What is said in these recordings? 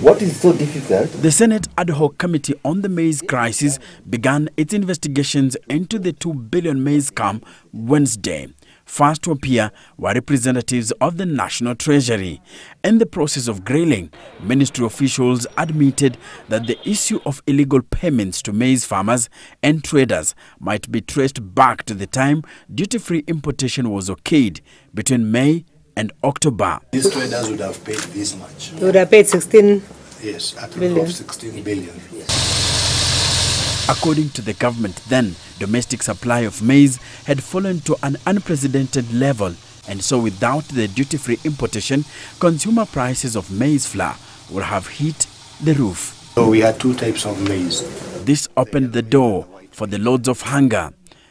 What is so difficult? The Senate Ad Hoc Committee on the Maize Crisis began its investigations into the 2 billion maize scam Wednesday. First to appear were representatives of the National Treasury. In the process of grilling, ministry officials admitted that the issue of illegal payments to maize farmers and traders might be traced back to the time duty-free importation was okayed between May and October. These traders would have paid this much. They would have paid 16 Yes, at billion. of 16 billion. According to the government then, domestic supply of maize had fallen to an unprecedented level, and so without the duty-free importation, consumer prices of maize flour would have hit the roof. So we had two types of maize. This opened the door for the lords of hunger,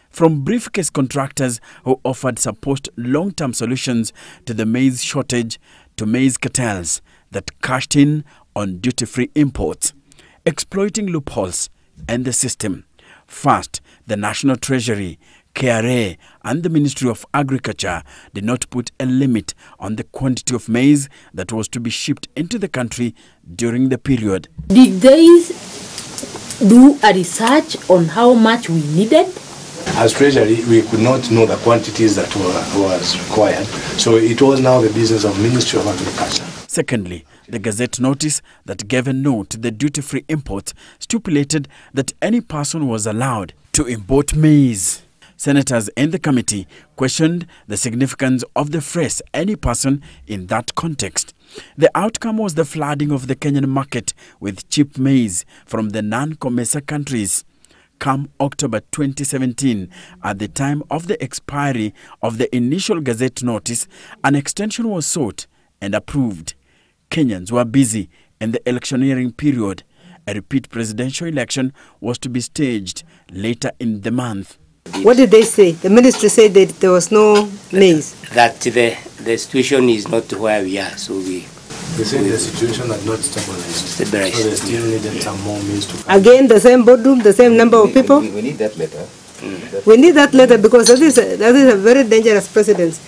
from briefcase contractors who offered supposed long-term solutions to the maize shortage to maize cartels that cashed in on duty-free imports, exploiting loopholes and the system. First, the National Treasury, KRA and the Ministry of Agriculture did not put a limit on the quantity of maize that was to be shipped into the country during the period. Did they do a research on how much we needed? As Treasury, we could not know the quantities that was required. So it was now the business of Ministry of Agriculture. Secondly, the Gazette notice that gave a no to the duty-free imports stipulated that any person was allowed to import maize. Senators in the committee questioned the significance of the phrase "any person" in that context. The outcome was the flooding of the Kenyan market with cheap maize from the non-COMESA countries. Come October 2017, at the time of the expiry of the initial Gazette notice, an extension was sought and approved. Kenyans were busy in the electioneering period. A repeat presidential election was to be staged later in the month. What did they say? The ministry said that there was no maize. That the situation is not where we are, so They said the situation had not stabilized. So they still needed some more maize to come. Again, the same boardroom, the same number of people. We need that letter. We need that letter because that is a very dangerous precedent.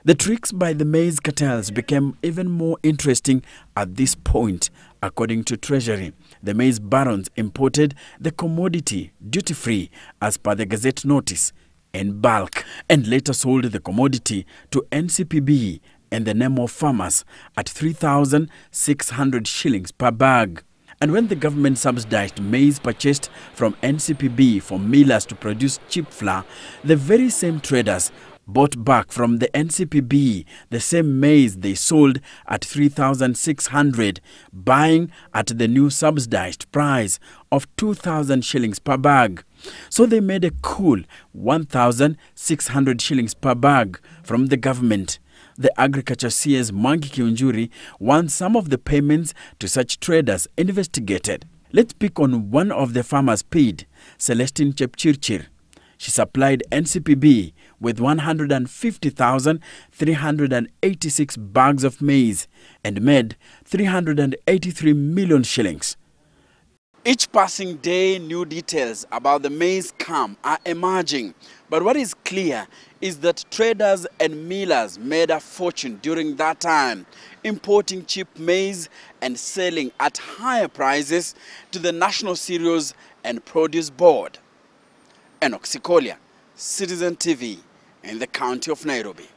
The tricks by the maize cartels became even more interesting at this point. According to Treasury, the maize barons imported the commodity duty-free as per the Gazette notice in bulk and later sold the commodity to NCPB in the name of farmers at 3,600 shillings per bag. And when the government subsidized maize purchased from NCPB for millers to produce cheap flour, the very same traders bought back from the NCPB the same maize they sold at 3,600, buying at the new subsidized price of 2,000 shillings per bag. So they made a cool 1,600 shillings per bag from the government. The Agriculture CS Mwangi Kiunjuri wants some of the payments to such traders investigated. Let's pick on one of the farmers paid, Celestine Chepchirchir. She supplied NCPB with 150,386 bags of maize and made 383 million shillings. Each passing day, new details about the maize scam are emerging. But what is clear is that traders and millers made a fortune during that time, importing cheap maize and selling at higher prices to the National Cereals and Produce Board. Enoch Sikolia, Citizen TV, in the county of Nairobi.